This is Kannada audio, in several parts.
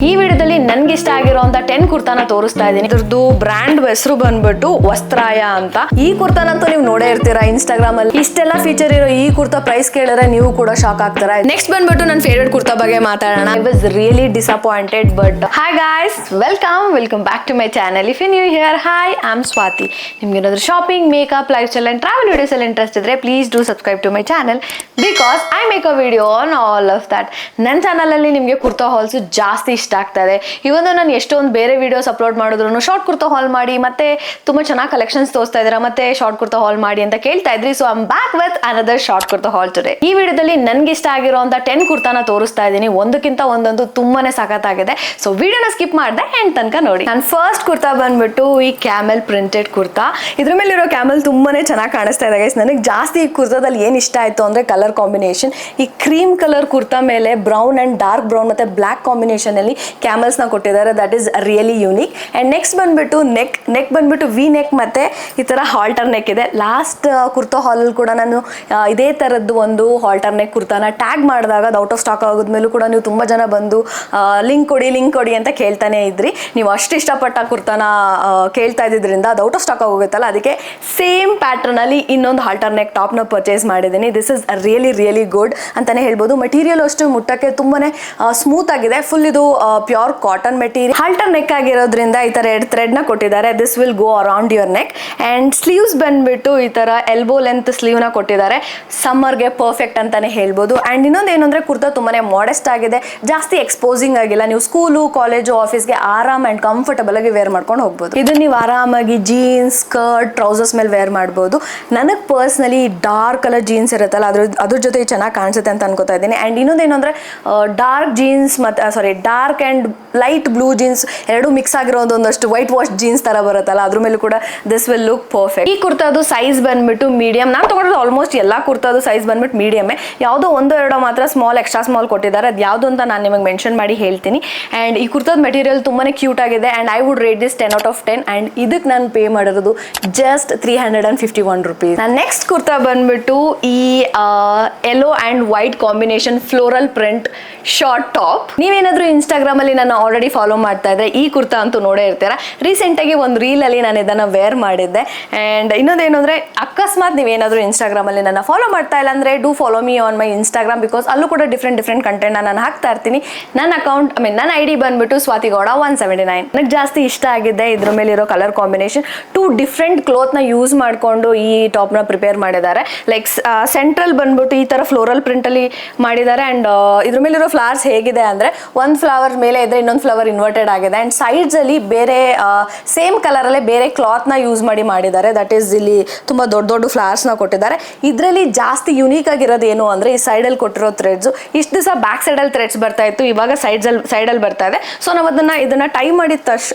ಈ ವಿಡಿಯೋದಲ್ಲಿ ನನ್ಗೆ ಇಷ್ಟ ಆಗಿರುವಂತ 10 ಕುರ್ತಾನ ತೋರಿಸ್ತಾ ಇದ್ದೀನಿ. ಇದ್ರದ್ದು ಬ್ರ್ಯಾಂಡ್ ಹೆಸರು ಬಂದ್ಬಿಟ್ಟು ವಸ್ತ್ರಾಯ ಅಂತ. ಈ ಕುರ್ತಾನಂತೂ ನೀವು ನೋಡೇ ಇರ್ತೀರಾ ಇನ್ಸ್ಟಾಗ್ರಾಮ್ ಅಲ್ಲಿ. ಇಷ್ಟೆಲ್ಲ ಫೀಚರ್ ಇರೋ ಈ ಕುರ್ತಾ ಪ್ರೈಸ್ ಕೇಳಿದ್ರೆ ನೀವು ಕೂಡ ಶಾಕ್ ಆಗ್ತೀರಾ. ನೆಕ್ಸ್ಟ್ ಬಂದ್ಬಿಟ್ಟು ನನ್ನ ಫೇವರೇಟ್ ಕುರ್ತಾ ಬಗ್ಗೆ ಮಾತಾಡೋಣ. I was really disappointed but hi guys, welcome back to my channel. If you new here, hi, I am Swathi. ನಿಮ್ಗೆ ಏನಾದ್ರು shopping, makeup, lifestyle and travel videos ಎಲ್ಲ ಇಂಟ್ರೆಸ್ಟ್ ಇದ್ರೆ please do subscribe to my channel because I make a video on all of that. ನನ್ನ ಚಾನಲ್ ಅಲ್ಲಿ ನಿಮ್ಗೆ ಕುರ್ತಾ ಹಾಲ್ಸ್ ಜಾಸ್ತಿ ಇಷ್ಟ ಆಗ್ತಾ ಇದೆ. ಇವತ್ತು ನಾನು ಎಷ್ಟೊಂದು ಬೇರೆ ವಿಡಿಯೋಸ್ ಅಪ್ಲೋಡ್ ಮಾಡಿದ್ರು ಶಾರ್ಟ್ ಕುರ್ತಾ ಹಾಲ್ ಮಾಡಿ ಮತ್ತೆ ತುಂಬಾ ಚೆನ್ನಾಗಿ ಕಲೆಕ್ಷನ್ಸ್ ತೋರಿಸ್ತಾ ಇದ್ದೀರಾ, ಮತ್ತೆ ಶಾರ್ಟ್ ಕುರ್ತಾ ಹಾಲ್ ಮಾಡಿ ಅಂತ ಕೇಳ್ತಾ ಇದ್ರಿ. So I am back with another short kurta hall today. ಈ ವಿಡಿಯೋದಲ್ಲಿ ನನ್ಗೆ ಇಷ್ಟ ಆಗಿರುವಂತ 10 ಕುರ್ತಾನ ತೋರಿಸ್ತಾ ಇದ್ದೀನಿ. ಒಂದಕ್ಕಿಂತ ಒಂದೊಂದು ತುಂಬಾನೇ ಸಖತ್ತಾಗಿದೆ. ಸೊ ವಿಡಿಯೋನ ಸ್ಕಿಪ್ ಮಾಡಿದೆ ಎಂಡ್ ತನಕ ನೋಡಿ. ನನ್ನ ಫಸ್ಟ್ ಕುರ್ತಾ ಬಂದ್ಬಿಟ್ಟು ಈ ಕ್ಯಾಮೆಲ್ ಪ್ರಿಂಟೆಡ್ ಕುರ್ತಾ. ಇದ್ರ ಮೇಲೆ ಇರೋ ಕ್ಯಾಮೆಲ್ ತುಂಬಾನೇ ಚೆನ್ನಾಗಿ ಕಾಣಿಸ್ತಾ ಇದೆ ಗೈಸ್. ನನಗೆ ಜಾಸ್ತಿ ಈ ಕುರ್ತಾದಲ್ಲಿ ಏನ್ ಇಷ್ಟ ಆಯ್ತು ಅಂದ್ರೆ ಕಲರ್ ಕಾಂಬಿನೇಷನ್. ಈ ಕ್ರೀಮ್ ಕಲರ್ ಕುರ್ತಾ ಮೇಲೆ ಬ್ರೌನ್ ಅಂಡ್ ಡಾರ್ಕ್ ಬ್ರೌನ್ ಮತ್ತೆ ಬ್ಲಾಕ್ ಕಾಂಬಿನೇಷನ್ ಅಲ್ಲಿ ಕ್ಯಾಮಲ್ಸ್ ನ ಕೊಟ್ಟಿದ್ದಾರೆ. That is really unique. And next ಬಂದ್ಬಿಟ್ಟು ನೆಕ್ ಬಂದ್ಬಿಟ್ಟು ವಿ ನೆಕ್ ಮತ್ತೆ ಈ ತರ ಹಾಲ್ಟರ್ ನೆಕ್ ಇದೆ. ಲಾಸ್ಟ್ ಕುರ್ತಾ ಹಾಲ್ ಕೂಡ ನಾನು ಇದೇ ತರದ್ದು ಒಂದು ಹಾಲ್ಟರ್ ನೆಕ್ ಕುರ್ತಾನ ಟ್ಯಾಗ್ ಮಾಡಿದಾಗ ಅದು ಔಟ್ ಆಫ್ ಸ್ಟಾಕ್ ಆಗೋದ್ಮೇಲೂ ಕೂಡ ನೀವು ತುಂಬಾ ಜನ ಬಂದು ಲಿಂಕ್ ಕೊಡಿ ಅಂತ ಕೇಳ್ತಾನೆ ಇದ್ರಿ. ನೀವು ಅಷ್ಟು ಇಷ್ಟಪಟ್ಟ ಕುರ್ತಾನ ಕೇಳ್ತಾ ಇದ್ದಿದ್ರಿಂದ ಅದು ಔಟ್ ಆಫ್ ಸ್ಟಾಕ್ ಆಗೋಗುತ್ತಲ್ಲ, ಅದಕ್ಕೆ ಸೇಮ್ ಪ್ಯಾಟರ್ನ್ ಅಲ್ಲಿ ಇನ್ನೊಂದು ಹಾಲ್ಟರ್ ನೆಕ್ ಟಾಪ್ ನ ಪರ್ಚೇಸ್ ಮಾಡಿದ್ದೀನಿ. ದಿಸ್ ಇಸ್ ರಿಯಲಿ ಗುಡ್ ಅಂತಾನೆ ಹೇಳ್ಬೋದು. ಮೆಟೀರಿಯಲ್ ಅಷ್ಟು ಮುಟ್ಟಕ್ಕೆ ತುಂಬಾನೇ ಸ್ಮೂತ್ ಆಗಿದೆ. ಫುಲ್ ಇದು pure cotton material. Halter neck ಆಗಿರೋದ್ರಿಂದ ಈ ತರ 2 ಥ್ರೆಡ್ ನ ಕೊಟ್ಟಿದ್ದಾರೆ. This will go around your neck. And sleeves ಬಂದ್ಬಿಟ್ಟು ಈ ತರ ಎಲ್ಬೋ ಲೆಂತ್ ಸ್ಲೀವ್ ನ ಕೊಟ್ಟಿದ್ದಾರೆ. ಸಮ್ಮರ್ಗೆ ಪರ್ಫೆಕ್ಟ್ ಅಂತಾನೆ ಹೇಳ್ಬೋದು. ಅಂಡ್ ಇನ್ನೊಂದು ಏನಂದ್ರೆ ಕುರ್ತಾ ತುಂಬಾನೇ ಮಾಡೆಸ್ಟ್ ಆಗಿದೆ, ಜಾಸ್ತಿ ಎಕ್ಸ್ಪೋಸಿಂಗ್ ಆಗಿಲ್ಲ. ನೀವು ಸ್ಕೂಲು, ಕಾಲೇಜು, ಆಫೀಸ್ಗೆ ಆರಾಮ್ ಅಂಡ್ ಕಂಫರ್ಟಬಲ್ ಆಗಿ ವೇರ್ ಮಾಡ್ಕೊಂಡು ಹೋಗ್ಬೋದು. ಇದು ನೀವು ಆರಾಮಾಗಿ ಜೀನ್ಸ್, ಸ್ಕರ್ಟ್, ಟ್ರೌಸರ್ಸ್ ಮೇಲೆ ವೇರ್ ಮಾಡ್ಬೋದು. ನನಗೆ ಪರ್ಸ್ನಲಿ ಡಾರ್ಕ್ ಕಲರ್ ಜೀನ್ಸ್ ಇರುತ್ತಲ್ಲ ಅದ್ರ ಜೊತೆ ಚೆನ್ನಾಗಿ ಕಾಣಿಸುತ್ತೆ ಅಂತ ಅನ್ಕೋತಾ ಇದ್ದೀನಿ. ಅಂಡ್ ಇನ್ನೊಂದೇನು ಅಂದ್ರೆ ಡಾರ್ಕ್ ಜೀನ್ಸ್ ಮತ್ತೆ dark and light blue jeans ಎರಡು ಮಿಕ್ಸ್ ಆಗಿರೋ ಒಂದಷ್ಟು ವೈಟ್ ವಾಶ್ ಜೀನ್ಸ್ ತರ ಬರುತ್ತಲ್ಲ, ಅದ್ರ ಮೇಲೂ ಕೂಡ ದಿಸ್ ವಿಲ್ ಲುಕ್ ಪರ್ಫೆಕ್ಟ್. ಈ ಕುರ್ತಾದು ಸೈಜ್ ಬಂದ್ಬಿಟ್ಟು ಮೀಡಿಯಂ. ನಾನು ತಗೊಂಡ್ರೆ ಆಲ್ಮೋಸ್ಟ್ ಎಲ್ಲಾ ಕುರ್ತಾದು ಸೈಜ್ ಬಂದ್ಬಿಟ್ಟು ಮೀಡಿಯಮ್. ಯಾವುದೋ 1-2 ಮಾತ್ರ ಸ್ಮಾಲ್, ಎಕ್ಸ್ಟ್ರಾ ಸ್ಮಾಲ್ ಕೊಟ್ಟಿದ್ದಾರೆ. ಅದು ಯಾವುದು ಅಂತ ನಾನು ನಿಮಗೆ ಮೆನ್ಷನ್ ಮಾಡಿ ಹೇಳ್ತೀನಿ. ಅಂಡ್ ಈ ಕುರ್ತಾದ ಮೆಟೀರಿಯಲ್ ತುಂಬಾನೇ ಕ್ಯೂಟ್ ಆಗಿದೆ. And I would rate this 10 out of 10. And ಇದಕ್ಕೆ ನಾನು ಪೇ ಮಾಡಿರೋದು ಜಸ್ಟ್ 351 rupees. ನನ್ನ ನೆಕ್ಸ್ಟ್ ಕುರ್ತಾ ಬಂದ್ಬಿಟ್ಟು ಈ yellow and white combination floral print short top. ನೀವೇನಾದ್ರೂ ಇನ್ಸ್ಟಾಗ್ರಾಮ್ ಅಲ್ಲಿ ನನ್ನ ಆಲ್ರೆಡಿ ಫಾಲೋ ಮಾಡ್ತಾ ಇದ್ರೆ ಈ ಕುರ್ತಾ ಅಂತೂ ನೋಡೇ ಇರ್ತೀರಾ. ರೀಸೆಂಟ್ ಆಗಿ ಒಂದು ರೀಲ್ ಅಲ್ಲಿ ನಾನು ಇದನ್ನ ವೇರ್ ಮಾಡಿದ್ದೆ. ಅಂಡ್ ಇನ್ನೊಂದೇನು ಅಂದ್ರೆ ಅಕಸ್ಮಾತ್ ನೀವೇನಾದ್ರೂ ಇನ್ಸ್ಟಾಗ್ರಾಮ್ ಅಲ್ಲಿ ನನ್ನ ಫಾಲೋ ಮಾಡ್ತಾ ಇಲ್ಲ ಅಂದ್ರೆ do follow me on my Instagram because ಅಲ್ಲೂ ಕೂಡ ಡಿಫ್ರೆಂಟ್ ಕಂಟೆಂಟ್ ನಾನು ಹಾಕ್ತಾ ಇರ್ತೀನಿ. ನನ್ನ ಅಕೌಂಟ್ ನನ್ನ ID ಬಂದ್ಬಿಟ್ಟು ಸ್ವಾತಿಗೌಡ 179. ನನಗೆ ಜಾಸ್ತಿ ಇಷ್ಟ ಆಗಿದೆ ಇದ್ರ ಮೇಲೆ ಇರೋ ಕಲರ್ ಕಾಂಬಿನೇಷನ್. 2 ಡಿಫ್ರೆಂಟ್ ಕ್ಲೋತ್ ನ ಯೂಸ್ ಮಾಡ್ಕೊಂಡು ಈ ಟಾಪ್ ನ ಪ್ರಿಪೇರ್ ಮಾಡಿದ್ದಾರೆ. ಲೈಕ್ ಸೆಂಟ್ರಲ್ ಬಂದ್ಬಿಟ್ಟು ಈ ತರ ಫ್ಲೋರಲ್ ಪ್ರಿಂಟ್ ಅಲ್ಲಿ ಮಾಡಿದ್ದಾರೆ. ಅಂಡ್ ಇದ್ರ ಮೇಲೆ ಇರೋ ಫ್ಲವರ್ಸ್ ಹೇಗಿದೆ ಅಂದ್ರೆ ಒಂದು ಫ್ಲವರ್ ಮೇಲೆ ಇದ್ರೆ ಇನ್ನೊಂದು ಫ್ಲವರ್ ಇನ್ವರ್ಟೆಡ್ ಆಗಿದೆ. ಅಂಡ್ ಸೈಡ್ಸ್ ಅಲ್ಲಿ ಬೇರೆ ಸೇಮ್ ಕಲರ್ ಅಲ್ಲೇ ಬೇರೆ ಕ್ಲಾತ್ ನ ಯೂಸ್ ಮಾಡಿದ್ದಾರೆ. ದಟ್ ಈಸ್ ಇಲ್ಲಿ ತುಂಬಾ ದೊಡ್ಡ ಫ್ಲವರ್ಸ್ ನ ಕೊಟ್ಟಿದ್ದಾರೆ. ಇದರಲ್ಲಿ ಜಾಸ್ತಿ ಯುನೀಕ್ ಆಗಿರೋದು ಏನು ಅಂದ್ರೆ ಈ ಸೈಡ್ ಅಲ್ಲಿ ಕೊಟ್ಟಿರೋ ಥ್ರೆಡ್ಸ್. ಇಷ್ಟು ದಿವಸ ಬ್ಯಾಕ್ ಸೈಡ್ ಅಲ್ಲಿ ಥ್ರೆಡ್ಸ್ ಬರ್ತಾ ಇತ್ತು, ಇವಾಗ ಸೈಡ್ ಅಲ್ಲಿ ಬರ್ತಾ ಇದೆ. ಸೊ ನಾವು ಇದನ್ನ ಟೈ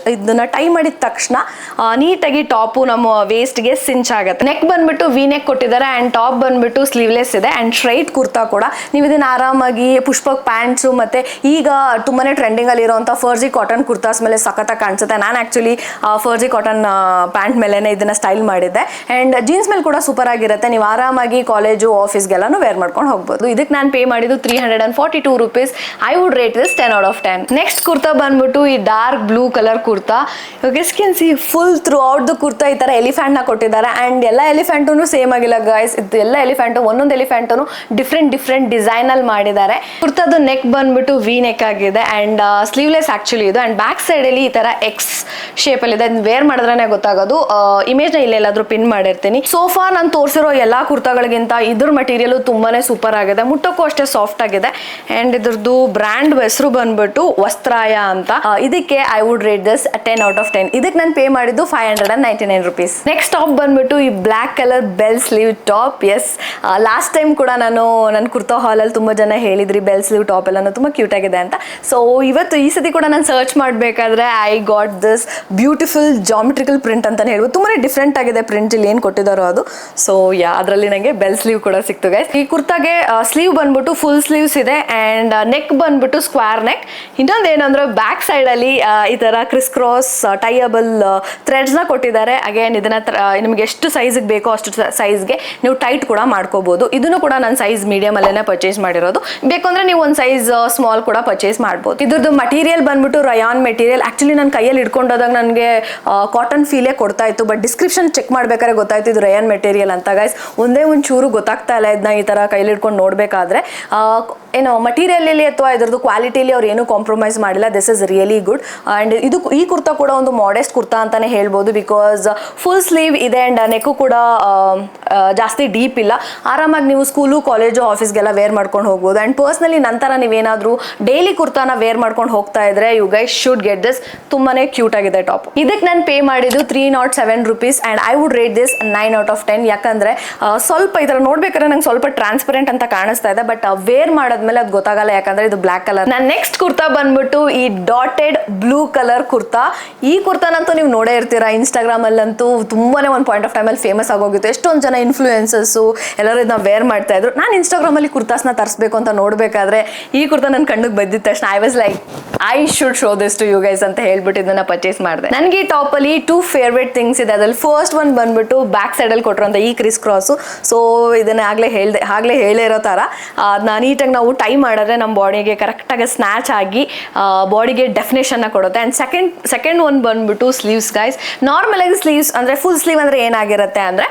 ಮಾಡಿದ ತಕ್ಷಣ ನೀಟಾಗಿ ಟಾಪು ನಮ್ಮ ವೇಸ್ಟ್ ಗೆ ಸಿಂಚ್ ಆಗುತ್ತೆ. ನೆಕ್ ಬಂದ್ಬಿಟ್ಟು ವಿ ನೆಕ್ ಕೊಟ್ಟಿದ್ದಾರೆ. ಅಂಡ್ ಟಾಪ್ ಬಂದ್ಬಿಟ್ಟು ಸ್ಲೀವ್ಲೆಸ್ ಇದೆ. ಅಂಡ್ ಸ್ಟ್ರೈಟ್ ಕುರ್ತಾ ಕೂಡ ನೀವು ಇದನ್ನ ಆರಾಮಾಗಿ ಪುಷ್ಪಕ್ ಪ್ಯಾಂಟ್ಸ್ ಮತ್ತೆ ಈಗ ತುಂಬಾನೇ ಟ್ರೆಂಡಿಂಗ್ ಅಲ್ಲಿ ಇರುವಂತ ಫರ್ಜಿ ಕಾಟನ್ ಕುರ್ತಾಸ್ ಮೇಲೆ ಸಖತ್ತಾಗಿ ಕಾಣಿಸುತ್ತೆ. ನಾನು ಆಕ್ಚುಲಿ ಫರ್ಜಿ ಕಾಟನ್ ಪ್ಯಾಂಟ್ ಮೇಲೆನೆ ಇದನ್ನ ಸ್ಟೈಲ್ ಮಾಡಿದ್ದೆ. ಅಂಡ್ ಜೀನ್ಸ್ ಮೇಲೆ ಕೂಡ ಸೂಪರ್ ಆಗಿರುತ್ತೆ. ನೀವು ಆರಾಮಾಗಿ ಕಾಲೇಜು, ಆಫೀಸ್ಗೆಲ್ಲಾನು ವೇರ್ ಮಾಡ್ಕೊಂಡು ಹೋಗ್ಬೋದು. ಇದಕ್ಕೆ ನಾನು ಪೇ ಮಾಡಿದ್ದು 342 rupees. I would rate this 10 out of 10. Next kurta ಬಂದ್ಬಿಟ್ಟು ಈ dark blue colour kurta. Can see full through out the kurta ಈ ತರ ಎಲಿಫೆಂಟ್ ನ ಕೊಟ್ಟಿದ್ದಾರೆ. ಅಂಡ್ ಎಲ್ಲ ಎಲಿಫೆಂಟು ಸೇಮ್ ಆಗಿಲ್ಲ ಗೈಸ್. ಇದು ಎಲ್ಲ ಎಲಿಫೆಂಟು ಒಂದೊಂದು ಎಲಿಫೆಂಟು ಡಿಫ್ರೆಂಟ್ ಡಿಸೈನ್ ಅಲ್ಲಿ ಮಾಡಿದ್ದಾರೆ. ಕುರ್ತಾದ ನೆಕ್ ಬಂದ್ಬಿಟ್ಟು ವಿ ನೆಕ್ ಆಗಿದೆ. ಅಂಡ್ ಸ್ಲೀವ್ಲೆಸ್ ಆಕ್ಚುಲಿ ಇದು. ಅಂಡ್ ಬ್ಯಾಕ್ ಸೈಡ್ ಅಲ್ಲಿ ಈ ತರ ಎಕ್ಸ್ ಶೇಪ್ ಅಲ್ಲಿ ಇದೆ. ವೇರ್ ಮಾಡಿದ್ರೆ ಗೊತ್ತಾಗೋದು. ಇಮೇಜ್ ನ ಇಲ್ಲೆಲ್ಲಾದ್ರೂ ಪಿನ್ ಮಾಡಿರ್ತೀನಿ. ಸೋಫಾ ನಾನು ತೋರಿಸಿರೋ ಎಲ್ಲಾ ಕುರ್ತಾಗಳಿಗಿಂತ ಇದ್ರ ಮೆಟೀರಿಯಲ್ ತುಂಬಾನೇ ಸೂಪರ್ ಆಗಿದೆ. ಮುಟ್ಟಕ್ಕೂ ಅಷ್ಟೇ ಸಾಫ್ಟ್ ಆಗಿದೆ. ಅಂಡ್ ಇದ್ರದ್ದು ಬ್ರ್ಯಾಂಡ್ ಹೆಸರು ಬಂದ್ಬಿಟ್ಟು ವಸ್ತ್ರಾಯ ಅಂತ. ಇದಕ್ಕೆ I would rate this 10 out of 10. ಇದಕ್ಕೆ ನಾನು ಪೇ ಮಾಡಿದ್ದು 599 rupees. ನೆಕ್ಸ್ಟ್ ಟಾಪ್ ಬಂದ್ಬಿಟ್ಟು ಈ black colour bell sleeve top. Yes, last time ಕೂಡ ನಾನು ನನ್ನ ಕುರ್ತಾ ಹಾಲ್ ಅಲ್ಲಿ ತುಂಬಾ ಜನ ಹೇಳಿದ್ರಿ ಬೆಲ್ ಸ್ಲೀವ್ ಟಾಪ್ ಎಲ್ಲ ತುಂಬಾ ಕ್ಯೂಟ್ ಆಗಿದೆ ಅಂತ. ಸೊ ಇವತ್ತು ಈ ಸತಿ ಕೂಡ ನಾನು ಸರ್ಚ್ ಮಾಡಬೇಕಾದ್ರೆ I got this beautiful geometrical print ಅಂತಾನೆ ಹೇಳ್ಬೋದು. ತುಂಬಾನೇ ಡಿಫ್ರೆಂಟ್ ಆಗಿದೆ ಪ್ರಿಂಟ್ ಇಲ್ಲಿ ಏನ್ ಕೊಟ್ಟಿದ್ದಾರೋ ಅದು. ಸೊ ಅದರಲ್ಲಿ ನನಗೆ ಬೆಲ್ ಸ್ಲೀವ್ ಕೂಡ ಸಿಕ್ತು ಗೈಸ್. ಈ ಕುರ್ತಾಗೆ ಸ್ಲೀವ್ ಬಂದ್ಬಿಟ್ಟು ಫುಲ್ ಸ್ಲೀವ್ಸ್ ಇದೆ. ಅಂಡ್ ನೆಕ್ ಬಂದ್ಬಿಟ್ಟು ಸ್ಕ್ವೇರ್ ನೆಕ್. ಇನ್ನೊಂದು ಏನಂದ್ರೆ ಬ್ಯಾಕ್ ಸೈಡ್ ಅಲ್ಲಿ ಈ ತರ ಕ್ರಿಸ್ ಕ್ರಾಸ್ ಟೈಯಬಲ್ ಥ್ರೆಡ್ಸ್ ನ ಕೊಟ್ಟಿದ್ದಾರೆ. ಅಗೇನ್ ಇದನ್ನ ನಿಮ್ಗೆ ಎಷ್ಟು ಸೈಜ್ಗೆ ಬೇಕೋ ಅಷ್ಟು ಸೈಜ್ಗೆ ನೀವು ಟೈಟ್ ಕೂಡ ಮಾಡ್ಕೋಬಹುದು. ಇದನ್ನು ಕೂಡ ನನ್ನ ಸೈಜ್ ಮೀಡಿಯಂ ಅಲ್ಲೇನೆ ಪರ್ಚೇಸ್ ಮಾಡಿರೋದು. ಬೇಕಂದ್ರೆ ನೀವು ಒಂದು ಸೈಜ್ ಸ್ಮಾಲ್ ಕೂಡ ಪರ್ಚೇಸ್ ಮಾಡಬಹುದು. ಇದ್ರದ್ದು ಮಟೀರಿಯಲ್ ಬಂದ್ಬಿಟ್ಟು ರಯಾನ್ ಮೆಟೀರಿಯಲ್. ಆಕ್ಚುಲಿ ನನ್ನ ಕೈಯಲ್ಲಿ ಹಿಡ್ಕೊಂಡೋದಾಗ ನನಗೆ ಕಾಟನ್ ಫೀಲೇ ಕೊಡ್ತಾ ಇತ್ತು, ಬಟ್ ಡಿಸ್ಕ್ರಿಪ್ಷನ್ ಚೆಕ್ ಮಾಡ್ಬೇಕಾದ್ರೆ ಗೊತ್ತಾಯ್ತು ಇದು ರಯಾನ್ ಮೆಟೀರಿಯಲ್ ಅಂತ ಗೈಸ್. ಒಂದೇ ಒಂಚೂರು ಗೊತ್ತಾಗ್ತಾ ಇಲ್ಲ ಇದನ್ನ ಈ ಥರ ಕೈಯಲ್ಲಿ ಹಿಡ್ಕೊಂಡು ನೋಡಬೇಕಾದ್ರೆ. ಏನು ಮಟೀರಿಯಲಲ್ಲಿ ಅಥವಾ ಇದ್ರದ್ದು ಕ್ವಾಲಿಟಿಲಿ ಅವ್ರು ಏನೂ ಕಾಂಪ್ರಮೈಸ್ ಮಾಡಿಲ್ಲ. This is really good. And ಈ ಕುರ್ತಾ ಕೂಡ ಒಂದು ಮಾಡೆಸ್ಟ್ ಕುರ್ತಾ ಅಂತಾನೆ ಹೇಳ್ಬೋದು, ಬಿಕಾಸ್ ಫುಲ್ ಸ್ಲೀವ್ ಇದೆ ಆ್ಯಂಡ್ ನೆಕ್ಕು ಕೂಡ ಜಾಸ್ತಿ ಡೀಪ್ ಇಲ್ಲ. ಆರಾಮಾಗಿ ನೀವು ಸ್ಕೂಲು ಕಾಲೇಜು ಆಫೀಸ್ಗೆಲ್ಲ ವೇರ್ ಮಾಡ್ಕೊಂಡು ಹೋಗ್ಬೋದು. ಆ್ಯಂಡ್ ಪರ್ಸ್ನಲಿ ನಂತರ ನೀವೇನಾದರೂ ಡೈಲಿ ಕುರ್ತಾನ ವೇರ್ ಮಾಡ್ಕೊಂಡು ಹೋಗ್ತಾ ಇದ್ರೆ you guys should get this. ತುಂಬಾ ಕ್ಯೂಟ್ ಆಗಿದೆ ಟಾಪ್. ಇದಕ್ಕೆ ನಾನು ಪೇ ಮಾಡಿದ್ದು 307 rupees and I would rate this 9 out of 10. ಯಾಕಂದರೆ ಸ್ವಲ್ಪ ಈ ಥರ ನೋಡ್ಬೇಕಾದ್ರೆ ನಂಗೆ ಸ್ವಲ್ಪ ಟ್ರಾನ್ಸ್ಪರೆಂಟ್ ಅಂತ ಕಾಣಿಸ್ತಾ ಇದೆ, ಬಟ್ ವೇರ್ ಮಾಡಿದ್ಮೇಲೆ ಅದು ಗೊತ್ತಾಗಲ್ಲ, ಯಾಕಂದರೆ ಇದು ಬ್ಲ್ಯಾಕ್ ಕಲರ್. ನಾನು ನೆಕ್ಸ್ಟ್ ಕುರ್ತಾ ಬಂದ್ಬಿಟ್ಟು ಈ ಡಾಟೆಡ್ ಬ್ಲೂ ಕಲರ್ ಕುರ್ತಾ. ಈ ಕುರ್ತಾನಂತೂ ನೀವು ನೋಡೇ ಇರ್ತೀರಾ, ಇನ್ಸ್ಟಾಗ್ರಾಮಲ್ಲಂತೂ ತುಂಬಾನೇ ಒಂದು ಪಾಯಿಂಟ್ ಆಫ್ ಟೈಮಲ್ಲಿ ಫೇಮಸ್ ಆಗೋಗಿತ್ತು. ಎಷ್ಟೊಂದು ಜನ ಇನ್ಫ್ಲೂಯೆನ್ಸಸ್ಸು ಎಲ್ಲರೂ ಇದನ್ನ ವೇರ್ ಮಾಡ್ತಾ ಇದ್ರು. ನಾನು ಇನ್ಸ್ಟಾಗ್ರಾಮಲ್ಲಿ ಕುರ್ತಾಸ್ನ ತರಿಸ್ಬೇಕು ಅಂತ ನೋಡಬೇಕಾದ್ರೆ ಈ ಕುರ್ತಾ ನನ್ನ ಕಣ್ಣಿಗೆ ಬಂದಿದ್ದ ತಕ್ಷಣ I was like I should show this to you guys ಅಂತ ಹೇಳ್ಬಿಟ್ಟು ಇದನ್ನ ಪರ್ಚೇಸ್ ಮಾಡಿದೆ. ನನಗೆ ಈ ಟಾಪಲ್ಲಿ 2 ಫೇವ್ರೇಟ್ ಥಿಂಗ್ಸ್ ಇದೆ. ಅದ್ರಲ್ಲಿ ಫಸ್ಟ್ ಒಂದು ಬಂದ್ಬಿಟ್ಟು ಬ್ಯಾಕ್ ಸೈಡಲ್ಲಿ ಕೊಟ್ಟಿರೋಂಥ ಈ ಕ್ರಿಸ್ ಕ್ರಾಸು. ಸೊ ಇದನ್ನ ಆಗಲೇ ಹೇಳೇ ಇರೋ ಥರ ಅದನ್ನ ನೀಟಾಗಿ ನಾವು ಟೈ ಮಾಡಿದ್ರೆ ನಮ್ಮ ಬಾಡಿಗೆ ಕರೆಕ್ಟಾಗಿ ಸ್ನ್ಯಾಚ್ ಆಗಿ ಬಾಡಿಗೆ ಡೆಫಿನೇಷನ್ನ ಕೊಡುತ್ತೆ. ಆ್ಯಂಡ್ ಸೆಕೆಂಡ್ ಒಂದು ಬಂದ್ಬಿಟ್ಟು ಸ್ಲೀವ್ಸ್ ಗೈಸ್. ನಾರ್ಮಲಾಗಿ ಸ್ಲೀವ್ಸ್ ಅಂದರೆ ಫುಲ್ ಸ್ಲೀವ್ ಅಂದರೆ ಏನಾಗಿರುತ್ತೆ ಅಂದರೆ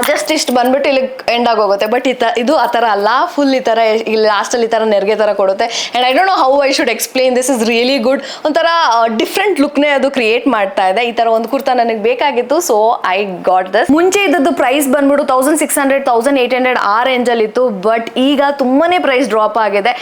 ಜಸ್ಟ್ ಇಷ್ಟು ಬಂದ್ಬಿಟ್ಟು ಇಲ್ಲಿ ಎಂಡ್ ಆಗೋಗುತ್ತೆ. ಬಟ್ ಇದು ಆ ಥರ ಅಲ್ಲ, ಫುಲ್ ಈ ಥರ ಇಲ್ಲಿ ಲಾಸ್ಟಲ್ಲಿ ಈ ಥರ ನೆರಿಗೆ ಥರ ಕೊಡುತ್ತೆ. And I don't know how I should explain. This is really good. ಒಂಥರ ಡಿಫ್ರೆಂಟ್ ಲುಕ್ನೇ ಅದು ಕ್ರಿಯೇಟ್ ಮಾಡ್ತಾ ಇದೆ. ಈ ಥರ ಒಂದು ಕುರ್ತಾ ನನಗೆ ಬೇಕಾಗಿತ್ತು, ಸೊ ಐ ಗಾಟ್ ದಿಸ್. ಮುಂಚೆ ಇದ್ದದ್ದು ಪ್ರೈಸ್ ಬಂದ್ಬಿಟ್ಟು 1600 1800 ಆ ರೇಂಜಲ್ಲಿ ಇತ್ತು, ಬಟ್ ಈಗ ತುಂಬಾ ಪ್ರೈಸ್ ಡ್ರಾಪ್ ಆಗಿದೆ.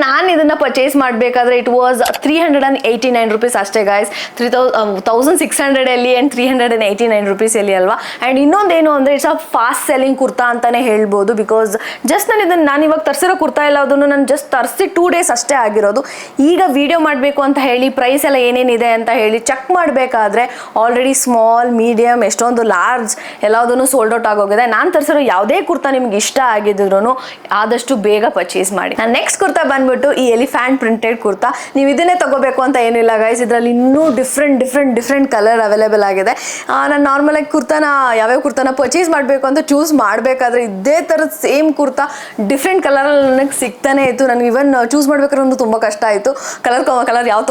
ನಾನು ಇದನ್ನು ಪರ್ಚೇಸ್ ಮಾಡಬೇಕಾದ್ರೆ ಇಟ್ ವಾಸ್ 389 rupees ಅಷ್ಟೇ ಗಾಯ್ಸ್. 1600 ಆ್ಯಂಡ್ 389 rupees ಅಲ್ವಾ. ಆ್ಯಂಡ್ ಇನ್ನೊಂದೇನು ಅಂದರೆ it's a fast selling kurta ಅಂತಾನೆ ಹೇಳ್ಬೋದು, ಬಿಕಾಸ್ ಜಸ್ಟ್ ನಾನು ಇವಾಗ ತರಿಸಿರೋ ಕುರ್ತಾ ಎಲ್ಲ ಅದನ್ನು ನಾನು ಜಸ್ಟ್ ತರಿಸಿ 2 days ಅಷ್ಟೇ ಆಗಿರೋದು. ಈಗ ವಿಡಿಯೋ ಮಾಡಬೇಕು ಅಂತ ಹೇಳಿ ಪ್ರೈಸ್ ಎಲ್ಲ ಏನೇನಿದೆ ಅಂತ ಹೇಳಿ ಚೆಕ್ ಮಾಡಬೇಕಾದ್ರೆ ಆಲ್ರೆಡಿ ಸ್ಮಾಲ್ ಮೀಡಿಯಮ್ ಎಷ್ಟೊಂದು ಲಾರ್ಜ್ ಎಲ್ಲದನ್ನು ಸೋಲ್ಡ್ ಔಟ್ ಆಗೋಗಿದೆ. ನಾನು ತರಿಸಿರೋ ಯಾವುದೇ ಕುರ್ತಾ ನಿಮ್ಗೆ ಇಷ್ಟ ಆಗಿದ್ರು ಆದಷ್ಟು ಬೇಗ ಪರ್ಚೇಸ್ ಮಾಡಿ. ನಾನು ನೆಕ್ಸ್ಟ್ ಕುರ್ತಾ ಬಂದ್ಬಿಟ್ಟು ಈ ಎಲಿಫ್ಯಾಂಟ್ ಪ್ರಿಂಟೆಡ್ ಕುರ್ತಾ. ನೀವು ಇದನ್ನೇ ತಗೋಬೇಕು ಅಂತ ಏನಿಲ್ಲ ಗೈಸ್, ಇದರಲ್ಲಿ ಇನ್ನೂ ಡಿಫ್ರೆಂಟ್ ಕಲರ್ ಅವೈಲೇಬಲ್ ಆಗಿದೆ. ನಾನು ನಾರ್ಮಲಾಗಿ ಯಾವ್ಯಾವ ಕುರ್ತಾನ ಪರ್ಚೇಸ್ ಮಾಡಬೇಕು ಅಂತ ಚೂಸ್ ಮಾಡಬೇಕಾದ್ರೆ ಇದೇ ಥರದ ಸೇಮ್ ಕುರ್ತಾ ಡಿಫ್ರೆಂಟ್ ಕಲರಲ್ಲಿ ನನಗೆ ಸಿಗ್ತಾನೆ ಇತ್ತು. ನನಗೆ ಇವನ್ ಚೂಸ್ ಮಾಡ್ಬೇಕಾದ್ರೆ ಒಂದು ತುಂಬ ಕಷ್ಟ ಆಯಿತು, ಕಲರ್ ಯಾವ್ದು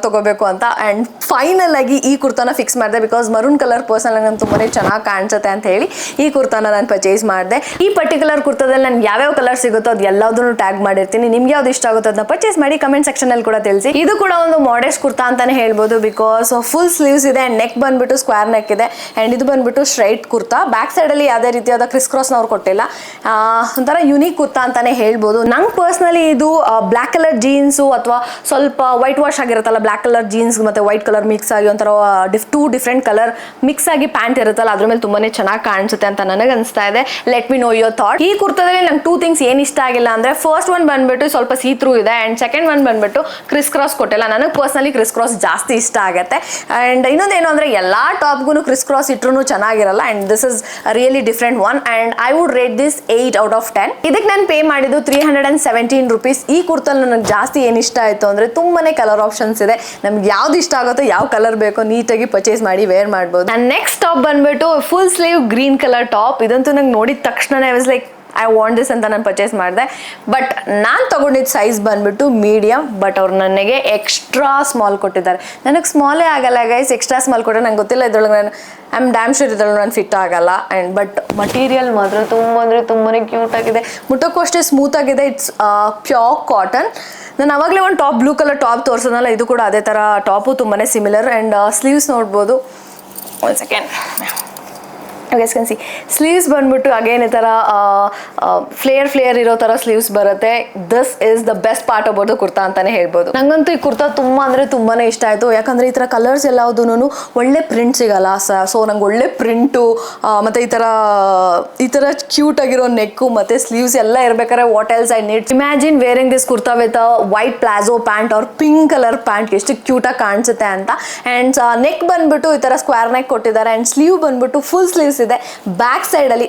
ತೊಗೋಬೇಕು ಅಂತ. ಆ್ಯಂಡ್ ಫೈನಲ್ ಆಗಿ ಈ ಕುರ್ತಾನ ಫಿಕ್ಸ್ ಮಾಡಿದೆ, ಬಿಕಾಸ್ ಮರೂನ್ ಕಲರ್ ಪರ್ಸನಲ್ ನಂಗೆ ತುಂಬಾ ಚೆನ್ನಾಗಿ ಕಾಣಿಸುತ್ತೆ ಅಂತ ಹೇಳಿ ಈ ಕುರ್ತಾನ ನಾನು ಪರ್ಚೇಸ್ ಮಾಡಿದೆ. ಈ ಪರ್ಟಿಕ್ಯುಲರ್ ಕುರ್ತಾದಲ್ಲಿ ನನಗೆ ಯಾವ್ಯಾವ ಕಲರ್ ಸಿಗುತ್ತೋ ಅದು ಎಲ್ಲದನ್ನು ಟ್ಯಾಗ್ ಮಾಡಿರ್ತೀನಿ. ನಿಮ್ಗೆ ಯಾವ್ದು ಇಷ್ಟ ಆಗುತ್ತೋ ಅದನ್ನ ಪರ್ಚೇಸ್ ಮಾಡಿ ಕಮೆಂಟ್ ಸೆಕ್ಷನಲ್ಲಿ ಕೂಡ ತಿಳಿಸಿ. ಇದು ಕೂಡ ಒಂದು ಮಾಡೆಸ್ಟ್ ಕುರ್ತಾ ಅಂತಾನೆ ಹೇಳ್ಬೋದು, ಬಿಕಾಸ್ ಫುಲ್ ಸ್ಲೀವ್ಸ್ ಇದೆ ಆ್ಯಂಡ್ ನೆಕ್ ಬಂದ್ಬಿಟ್ಟು ಸ್ಕ್ವೇರ್ ನೆಕ್ ಇದೆ. ಆ್ಯಂಡ್ ಇದು ಬಂದ್ಬಿಟ್ಟು ಸ್ಟ್ರೈಟ್ ಕುರ್ತಾ. ಬ್ಯಾಕ್ ಸೈಡಲ್ಲಿ ಯಾವುದೇ ರೀತಿಯಾದ ಕ್ರಿಸ್ ಕ್ರಾಸ್ನ ಅವ್ರು ಕೊಟ್ಟಿಲ್ಲ. ಒಂಥರ ಯುನೀಕ್ ಕುರ್ತಾ ಅಂತಾನೆ ಹೇಳ್ಬೋದು. ನಂಗೆ ಪರ್ಸ್ನಲಿ ಇದು ಬ್ಲ್ಯಾಕ್ ಕಲರ್ ಜೀನ್ಸು ಅಥವಾ ಸ್ವಲ್ಪ ವೈಟ್ ವಾಶ್ ಆಗಿರುತ್ತಲ್ಲ, ಬ್ಲ್ಯಾಕ್ ಕಲರ್ ಜೀನ್ಸ್ ಮತ್ತು ವೈಟ್ ಕಲರ್ ಮಿಕ್ಸ್ ಆಗಿ ಒಂಥರ 2 ಡಿಫ್ರೆಂಟ್ ಕಲರ್ ಮಿಕ್ಸ್ ಆಗಿ ಪ್ಯಾಂಟ್ ಇರುತ್ತಲ್ಲ, ಅದ್ರ ಮೇಲೆ ತುಂಬಾ ಚೆನ್ನಾಗಿ ಕಾಣಿಸುತ್ತೆ ಅಂತ ನನಗೆ ಅನಿಸ್ತಾ ಇದೆ. Let me know your thought. ಈ ಕುರ್ತಾದಲ್ಲಿ ನಂಗೆ 2 ಥಿಂಗ್ಸ್ ಏನು ಇಷ್ಟ ಆಗಿಲ್ಲ ಅಂದರೆ, ಫಸ್ಟ್ ಒನ್ ಬಂದ್ಬಿಟ್ಟು ಸ್ವಲ್ಪ ಸೀ ಥ್ರೂ ಇದೆ ಆ್ಯಂಡ್ ಸೆಕೆಂಡ್ ಒನ್ ಬಂದ್ಬಿಟ್ಟು ಕ್ರಿಸ್ ಕ್ರಾಸ್ ಕೊಟ್ಟಿಲ್ಲ. ನನಗೆ ಪರ್ಸ್ನಲಿ ಕ್ರಿಸ್ ಕ್ರಾಸ್ ಜಾಸ್ತಿ ಇಷ್ಟ ಆಗುತ್ತೆ. ಆ್ಯಂಡ್ ಇನ್ನೊಂದೇನು ಅಂದರೆ ಎಲ್ಲ ಟಾಪ್ಗೂ ಕ್ರಿಸ್ ಕ್ರಾಸ್ ಇಟ್ರೂ ಚೆನ್ನಾಗಿರಲ್ಲ. And this is really different one and I would rate this 8 out of 10. ಇದಕ್ಕೆ ನಾನು ಪೇ ಮಾಡಿದ್ದು 317 rupees. ಈ ಕುರ್ತಲ್ಲಿ ನನಗೆ ಜಾಸ್ತಿ ಏನು ಇಷ್ಟ ಆಯಿತು ಅಂದರೆ ತುಂಬಾನೇ ಕಲರ್ ಆಪ್ಷನ್ಸ್ ಇದೆ. ನಮ್ಗೆ ಯಾವ್ದು ಇಷ್ಟ ಆಗುತ್ತೋ, ಯಾವ ಕಲರ್ ಬೇಕೋ ನೀಟಾಗಿ ಪರ್ಚೇಸ್ ಮಾಡಿ ವೇರ್ ಮಾಡ್ಬೋದು. ಆ್ಯಂಡ್ ನೆಕ್ಸ್ಟ್ ಟಾಪ್ ಬಂದ್ಬಿಟ್ಟು full sleeve green colour top. ಇದಂತೂ ನಂಗೆ ನೋಡಿದ ತಕ್ಷಣನೇ was like I want this ಅಂತ ನಾನು ಪರ್ಚೇಸ್ ಮಾಡಿದೆ. ಬಟ್ ನಾನು ತೊಗೊಂಡಿದ್ದ ಸೈಜ್ ಬಂದ್ಬಿಟ್ಟು ಮೀಡಿಯಮ್, ಬಟ್ ಅವ್ರು ನನಗೆ ಎಕ್ಸ್ಟ್ರಾ ಸ್ಮಾಲ್ ಕೊಟ್ಟಿದ್ದಾರೆ. ನನಗೆ ಸ್ಮಾಲೇ ಆಗಲ್ಲ ಗೈಸ್, ಎಕ್ಸ್ಟ್ರಾ ಸ್ಮಾಲ್ ಕೊಟ್ಟರೆ ನಂಗೆ ಗೊತ್ತಿಲ್ಲ ಇದ್ರೊಳಗೆ ನಾನು ಐ ಆಮ್ ಡ್ಯಾಮ್ ಶೂರ್ ಇದ್ರೊಳಗೆ ನಾನು ಫಿಟ್ ಆಗಲ್ಲ. ಆ್ಯಂಡ್ ಬಟ್ ಮಟೀರಿಯಲ್ ಮಾತ್ರ ತುಂಬಾ ಕ್ಯೂಟ್ ಆಗಿದೆ, ಮುಟ್ಟಕ್ಕೂ ಅಷ್ಟೇ ಸ್ಮೂತ್ ಆಗಿದೆ. It's pure cotton. ನಾನು ಅವಾಗಲೇ ಒಂದು ಟಾಪ್ ಬ್ಲೂ ಕಲರ್ ಟಾಪ್ ತೋರಿಸೋದಲ್ಲ, ಇದು ಕೂಡ ಅದೇ ಥರ ಟಾಪು ತುಂಬಾ ಸಿಮಿಲರ್. ಆ್ಯಂಡ್ ಸ್ಲೀವ್ಸ್ ನೋಡ್ಬೋದು, ಒಂದು second guys can see. Sleeves ಬಂದ್ಬಿಟ್ಟು ಅಗೇನ್ ಈ ಥರ ಫ್ಲೇಯರ್ ಇರೋ ಥರ ಸ್ಲೀವ್ಸ್ ಬರುತ್ತೆ. This is the best part about the kurta ಅಂತಾನೆ ಹೇಳ್ಬೋದು. ನಂಗಂತೂ ಈ ಕುರ್ತಾ ತುಂಬಾ ಇಷ್ಟ ಆಯಿತು, ಯಾಕಂದರೆ ಈ ಥರ ಕಲರ್ಸ್ ಎಲ್ಲದೂ ಒಳ್ಳೆ ಪ್ರಿಂಟ್ ಸಿಗಲ್ಲ. ಸೊ ನಂಗೆ ಒಳ್ಳೆ ಪ್ರಿಂಟು ಮತ್ತು ಈ ಥರ ಕ್ಯೂಟ್ ಆಗಿರೋ ನೆಕ್ಕು ಮತ್ತು ಸ್ಲೀವ್ಸ್ ಎಲ್ಲ ಇರ್ಬೇಕಾದ್ರೆ what else I need. Imagine wearing this kurta with white palazzo pant or pink colour pant, ಎಷ್ಟು ಕ್ಯೂಟಾಗಿ ಕಾಣಿಸುತ್ತೆ ಅಂತ. ಆ್ಯಂಡ್ ನೆಕ್ ಬಂದ್ಬಿಟ್ಟು ಈ ಥರ ಸ್ಕ್ವೇರ್ ನೆಕ್ ಕೊಟ್ಟಿದ್ದಾರೆ. ಆ್ಯಂಡ್ ಸ್ಲೀವ್ ಬಂದ್ಬಿಟ್ಟು ಫುಲ್ ಸ್ಲೀವ್ಸ್ ಇದೆ. ಬ್ಯಾಕ್ ಸೈಡಲ್ಲಿ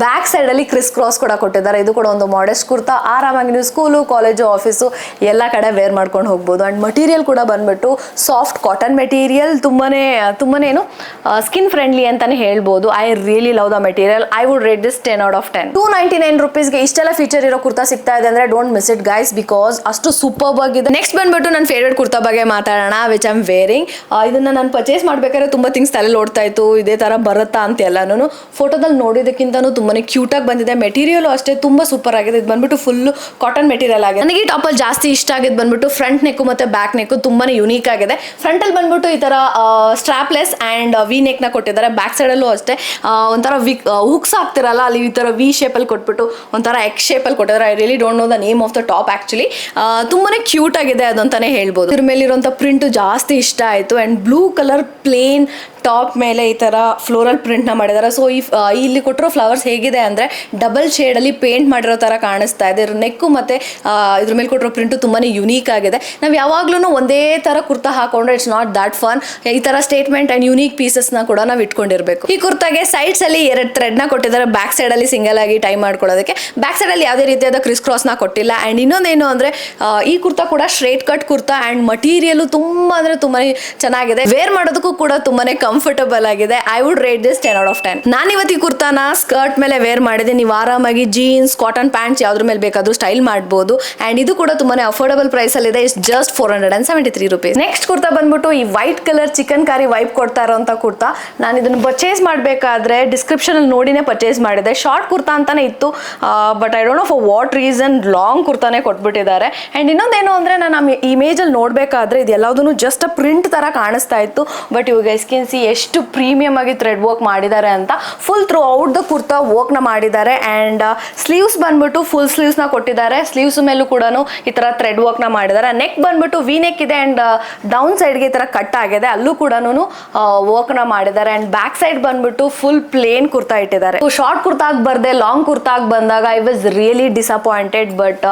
ಬ್ಯಾಕ್ ಸೈಡ್ ಅಲ್ಲಿ ಕ್ರಿಸ್ ಕ್ರಾಸ್ ಕೂಡ ಕೊಟ್ಟಿದ್ದಾರೆ. ಇದು ಕೂಡ ಒಂದು ಮಾಡೆಸ್ಟ್ ಕುರ್ತಾ. ಆರಾಮಾಗಿ ನೀವು ಸ್ಕೂಲು, ಕಾಲೇಜು, ಆಫೀಸು ಎಲ್ಲ ಕಡೆ ವೇರ್ ಮಾಡ್ಕೊಂಡು ಹೋಗ್ಬೋದು. ಅಂಡ್ ಮಟೀರಿಯಲ್ ಕೂಡ ಬಂದ್ಬಿಟ್ಟು ಸಾಫ್ಟ್ ಕಾಟನ್ ಮೆಟೀರಿಯಲ್, ತುಂಬಾನೇ ಏನು ಸ್ಕಿನ್ ಫ್ರೆಂಡ್ಲಿ ಅಂತಾನೆ ಹೇಳ್ಬೋದು. I really love the material. I would rate this 10 out of 10. 299 rupeesಗೆ ಇಷ್ಟೆಲ್ಲ ಫೀಚರ್ ಇರೋ ಕುರ್ತಾ ಸಿಗ್ತಾ ಇದೆ ಅಂದ್ರೆ don't miss it guys, because ಅಷ್ಟು ಸೂಪರ್ಬ್ ಆಗಿದೆ. ನೆಕ್ಸ್ಟ್ ಬಂದ್ಬಿಟ್ಟು ನನ್ನ ಫೇವ್ರೇಟ್ ಕುರ್ತಾ ಬಗ್ಗೆ ಮಾತಾಡೋಣ, ವಿಚ್ ಐ ಆಮ್ ವೇರಿಂಗ್. ಇದನ್ನ ನಾನು ಪರ್ಚೇಸ್ ಮಾಡ್ಬೇಕಾದ್ರೆ ತುಂಬಾ ಥಿಂಗ್ಸ್ ತಲೆ ಓಡ್ತಾ ಇತ್ತು, ಇದೇ ತರ ಬರುತ್ತಾ ಅಂತ ಎಲ್ಲಾನು. ಫೋಟೋದಲ್ಲಿ ನೋಡಿದಕ್ಕಿಂತನೂ ತುಂಬಾನೇ ಕ್ಯೂಟ್ ಆಗಿ ಬಂದಿದೆ. ಮೆಟೀರಿಯಲ್ ಅಷ್ಟೇ ತುಂಬಾ ಸೂಪರ್ ಆಗಿದೆ. ಇದು ಬಂದ್ಬಿಟ್ಟು ಫುಲ್ ಕಾಟನ್ ಮೆಟೀರಿಯಲ್ ಆಗಿದೆ. ನನಗೆ ಈ ಟಾಪ್ ಅಲ್ಲಿ ಜಾಸ್ತಿ ಇಷ್ಟ ಆಗಿದ್ದು ಬಂದ್ಬಿಟ್ಟು ಫ್ರಂಟ್ ನೆಕ್ ಮತ್ತೆ ಬ್ಯಾಕ್ ನೆಕ್ ತುಂಬಾನೇ ಯುನೀಕ್ ಆಗಿದೆ. ಫ್ರಂಟ್ ಅಲ್ಲಿ ಬಂದ್ಬಿಟ್ಟು ಈ ತರ ಸ್ಟ್ರಾಪ್ಲೆಸ್ ಅಂಡ್ ವಿ ನೆಕ್ ನ ಕೊಟ್ಟಿದ್ದಾರೆ. ಬ್ಯಾಕ್ ಸೈಡ್ ಅಲ್ಲೂ ಅಷ್ಟೇ ಒಂಥರ ಹುಕ್ಸ್ ಆಗ್ತಿರಲ್ಲ ಅಲ್ಲಿ ಈ ತರ ವಿ ಶೇಪ್ ಅಲ್ಲಿ ಕೊಟ್ಬಿಟ್ಟು ಒಂಥರ ಎಕ್ಸ್ ಶೇಪ್ ಅಲ್ಲಿ ಕೊಟ್ಟಿದ್ದಾರೆ. I really don't know the name of the top actually. ತುಂಬಾನೇ ಕ್ಯೂಟ್ ಆಗಿದೆ ಅದಂತಾನೆ ಹೇಳ್ಬೋದು. ಇದ್ರ ಮೇಲೆ ಇರುವಂತ ಪ್ರಿಂಟ್ ಜಾಸ್ತಿ ಇಷ್ಟ ಆಯ್ತು. And blue colour plain top ಮೇಲೆ ಈ ತರ ಫ್ಲೋರಲ್ ಪ್ರಿಂಟ್ ನ ಮಾಡಿದ್ದಾರೆ. ಸೊ ಇಲ್ಲಿ ಕೊಟ್ಟಿರೋ ಫ್ಲವರ್ಸ್ ಹೇಗಿದೆ ಅಂದ್ರೆ ಡಬಲ್ ಶೇಡ್ ಅಲ್ಲಿ ಪೇಂಟ್ ಮಾಡಿರೋ ತರ ಕಾಣಿಸ್ತಾ ಇದೆ. ನೆಕ್ಕು ಮತ್ತೆ ಇದ್ರ ಮೇಲೆ ಕೊಟ್ಟಿರೋ ಪ್ರಿಂಟ್ ತುಂಬಾನೇ ಯುನೀಕ್ ಆಗಿದೆ. ನಾವು ಯಾವಾಗ್ಲೂ ಒಂದೇ ತರ ಕುರ್ತಾ ಹಾಕೊಂಡ್ರೆ ಇಟ್ಸ್ ನಾಟ್ ದಟ್ ಫನ್. ಈ ತರ ಸ್ಟೇಟ್ಮೆಂಟ್ ಅಂಡ್ ಯುನೀಕ್ ಪೀಸಸ್ ನ ಕೂಡ ನಾವು ಇಟ್ಕೊಂಡಿರ್ಬೇಕು. ಈ ಕುರ್ತಾಗೆ ಸೈಡ್ಸ್ ಅಲ್ಲಿ 2 ಥ್ರೆಡ್ ನ ಕೊಟ್ಟಿದ್ದಾರೆ. ಬ್ಯಾಕ್ ಸೈಡ್ ಅಲ್ಲಿ ಸಿಂಗಲ್ ಆಗಿ ಟೈ ಮಾಡ್ಕೊಳ್ಳೋದಕ್ಕೆ. ಬ್ಯಾಕ್ ಸೈಡ್ ಅಲ್ಲಿ ಯಾವುದೇ ರೀತಿಯಾದ ಕ್ರಿಸ್ ಕ್ರಾಸ್ ನ ಕೊಟ್ಟಿಲ್ಲ. ಅಂಡ್ ಇನ್ನೊಂದೇನು ಅಂದ್ರೆ ಈ ಕುರ್ತಾ ಕೂಡ straight cut kurta and material ತುಂಬಾ ಅಂದ್ರೆ ತುಂಬಾನೇ ಚೆನ್ನಾಗಿದೆ. ವೇರ್ ಮಾಡೋದಕ್ಕೂ ಕೂಡ ತುಂಬಾನೇ ಕಂಫರ್ಟಬಲ್ ಆಗಿದೆ. I would rate this 10 out of 10. ನಾನು ಇವತ್ತು ಈ ಕುರ್ತಾನ ಸ್ಕರ್ಟ್ ಮೇಲೆ ವೇರ್ ಮಾಡಿದೆ. ನೀವು ಆರಾಮಾಗಿ ಜೀನ್ಸ್, ಕಾಟನ್ ಪ್ಯಾಂಟ್ಸ್ ಯಾವ್ದ್ರ ಮೇಲೆ ಬೇಕಾದ್ರೂ ಸ್ಟೈಲ್ ಮಾಡಬಹುದು. ಅಂಡ್ ಇದು ಕೂಡ ತುಂಬಾನೇ ಅಫೋರ್ಡಬಲ್ ಪ್ರೈಸ್ ಅಲ್ಲಿ ಇದೆ. It's just 473 rupees. Next kurta ಬಂದ್ಬಿಟ್ಟು ಈ ವೈಟ್ ಕಲರ್ ಚಿಕನ್ ಕಾರಿ ವೈಪ್ ಕೊಡ್ತಾ ಇರೋಂತ ಕುರ್ತಾ. ನಾನು ಇದನ್ನ ಪರ್ಚೇಸ್ ಮಾಡಬೇಕಾದ್ರೆ ಡಿಸ್ಕ್ರಿಪ್ಷನ್ ಅಲ್ಲಿ ನೋಡಿನೇ ಪರ್ಚೇಸ್ ಮಾಡಿದೆ. ಶಾರ್ಟ್ ಕುರ್ತಾ ಅಂತಾನೆ ಇತ್ತು, but I don't know for what reason long ಕುರ್ತಾನೆ ಕೊಟ್ಬಿಟ್ಟಿದ್ದಾರೆ. ಅಂಡ್ ಇನ್ನೊಂದೇನು ಅಂದ್ರೆ ನಾನು ಇಮೇಜ್ ಅಲ್ಲಿ ನೋಡ್ಬೇಕಾದ್ರೆ ಇದು ಎಲ್ಲದೂ ಜಸ್ಟ್ ಪ್ರಿಂಟ್ ತರ ಕಾಣಿಸ್ತಾ ಇತ್ತು. ಬಟ್ ಇವಾಗ ಸ್ಕಿನ್ ಸಿ ಎಷ್ಟು ಪ್ರೀಮಿಯಂ ಆಗಿ ಥ್ರೆಡ್ ವರ್ಕ್ ಮಾಡಿದ್ದಾರೆ ಅಂತ. Full through out the kurta work ನ ಮಾಡಿದ್ದಾರೆ. ಅಂಡ್ ಸ್ಲೀವ್ಸ್ ಬಂದ್ಬಿಟ್ಟು ಫುಲ್ ಸ್ಲೀವ್ಸ್ ನ ಕೊಟ್ಟಿದ್ದಾರೆ. ಸ್ಲೀವ್ಸ್ ಮೇಲೂ ಕೂಡ ಈ ತರ ಥ್ರೆಡ್ ವರ್ಕ್ ನ ಮಾಡಿದ್ದಾರೆ. ನೆಕ್ ಬಂದ್ಬಿಟ್ಟು ವಿ ನೆಕ್ ಇದೆ ಅಂಡ್ ಡೌನ್ ಸೈಡ್ ಗೆ ಈ ತರ ಕಟ್ ಆಗಿದೆ, ಅಲ್ಲೂ ಕೂಡ ವರ್ಕ್ ನ ಮಾಡಿದ್ದಾರೆ. ಅಂಡ್ ಬ್ಯಾಕ್ ಸೈಡ್ ಬಂದ್ಬಿಟ್ಟು ಫುಲ್ ಪ್ಲೇನ್ ಕುರ್ತಾ ಇಟ್ಟಿದ್ದಾರೆ. ಶಾರ್ಟ್ ಕುರ್ತಾಗ್ ಬರ್ದೆ ಲಾಂಗ್ ಕುರ್ತಾಗ್ ಬಂದಾಗ I was really disappointed. But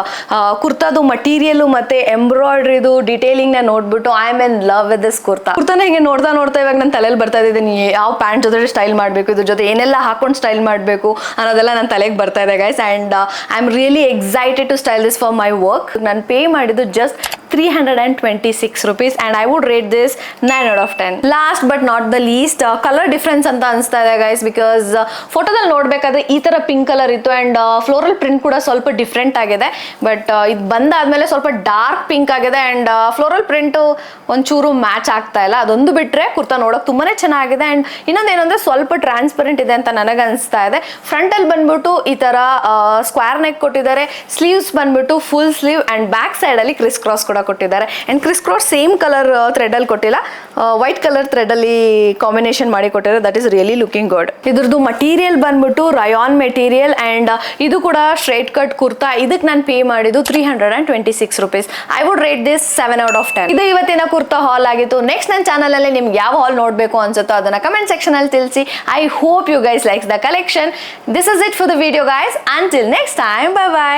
ಕುರ್ತಾದು ಮಟೀರಿಯಲ್ ಮತ್ತೆ ಎಂಬ್ರಾಯ್ಡ್ರಿದು ಡಿಟೇಲಿಂಗ್ ನ ನೋಡ್ಬಿಟ್ಟು I am in love with this kurta. ಕುರ್ತಾನ ಹಿಂಗೆ ನೋಡ್ತಾ ಇವಾಗ ನನ್ನ ತಲೆಯಲ್ಲಿ ಬರ್ತಾ ಇದ್ದೀನಿ ಯಾವ ಪ್ಯಾಂಟ್ ಜೊತೆ ಸ್ಟೈಲ್ ಮಾಡಬೇಕು, ಇದ್ರ ಜೊತೆ ಏನೆಲ್ಲ ಹಾಕೊಂಡು ಸ್ಟೈಲ್ ಮಾಡಬೇಕು ಅನ್ನೋದೆಲ್ಲ ನನ್ನ ತಲೆಗೆ ಬರ್ತಾ ಇದೆ guys. And I am really excited to style this for my work. ನಾನು ಪೇ ಮಾಡಿದ್ದು just 326 rupees and I would rate this 9 out of 10. Last but not the least, colour difference ಅಂತ ಅನಿಸ್ತಾ ಇದೆ ಗೈಸ್. ಬಿಕಾಸ್ ಫೋಟೋದಲ್ಲಿ ನೋಡ್ಬೇಕಾದ್ರೆ ಈ ತರ ಪಿಂಕ್ ಕಲರ್ ಇತ್ತು ಅಂಡ್ ಫ್ಲೋರಲ್ ಪ್ರಿಂಟ್ ಕೂಡ ಸ್ವಲ್ಪ ಡಿಫ್ರೆಂಟ್ ಆಗಿದೆ. ಬಟ್ ಇದು ಬಂದಾದ್ಮೇಲೆ ಸ್ವಲ್ಪ ಡಾರ್ಕ್ ಪಿಂಕ್ ಆಗಿದೆ ಅಂಡ್ ಫ್ಲೋರಲ್ ಪ್ರಿಂಟ್ ಒಂಚೂರು ಮ್ಯಾಚ್ ಆಗ್ತಾ ಇಲ್ಲ. ಅದೊಂದು ಬಿಟ್ರೆ ಕುರ್ತಾ ನೋಡೋಕೆ ತುಂಬಾನೇ ಚೆನ್ನಾಗಿದೆ. ಅಂಡ್ ಇನ್ನೊಂದೇನಂದ್ರೆ ಸ್ವಲ್ಪ ಟ್ರಾನ್ಸ್ಪರೆಂಟ್ ಇದೆ ಅಂತ ನನಗೆ ಅನಿಸ್ತಾ ಇದೆ. ಫ್ರಂಟ್ ಅಲ್ಲಿ ಬಂದ್ಬಿಟ್ಟು ಈ ತರ ಸ್ಕ್ವೇರ್ ನೆಕ್ ಕೊಟ್ಟಿದ್ದಾರೆ. ಸ್ಲೀವ್ಸ್ ಬಂದ್ಬಿಟ್ಟು full sleeve and back side ಅಲ್ಲಿ ಕ್ರಿಸ್ ಕ್ರಾಸ್ ಕೂಡ ಕೊಟ್ಟಿದ್ದಾರೆ. And criss cross same colour thread ಅಲ್ಲಿ ಕೊಟ್ಟಿಲ್ಲ, ವೈಟ್ ಕಲರ್ ಥ್ರೆಡ್ ಅಲ್ಲಿ ಕಾಂಬಿನೇಷನ್ ಮಾಡಿ ಕೊಟ್ಟಿದ್ದಾರೆ. That is really looking good. ಇದ್ರದ್ದು ಮಟೀರಿಯಲ್ ಬಂದ್ಬಿಟ್ಟು ರಯಾನ್ ಮೆಟೀರಿಯಲ್ ಅಂಡ್ ಇದು ಕೂಡ ಸ್ಟ್ರೇಟ್ ಕಟ್ ಕುರ್ತಾ. ಇದಕ್ಕೆ ನಾನು ಪೇ ಮಾಡಿದ್ದು 326 rupees. I would rate this 7 out of 10. ಇದು ಇವತ್ತಿನ ಕುರ್ತಾ ಹಾಲ್ ಆಗಿತ್ತು. ನೆಕ್ಸ್ಟ್ ನನ್ನ ಚಾನಲ್ ಅಲ್ಲಿ ನಿಮ್ಗೆ ಯಾವ ಹಾಲ್ ನೋಡ್ಬೇಕು ಅನ್ಸುತ್ತೋ ಅದನ್ನ ಕಮೆಂಟ್ ಸೆಕ್ಷನ್ ಅಲ್ಲಿ ತಿಳಿಸಿ. I hope you guys likes the collection. This is it for the video guys. Until next time, bye by.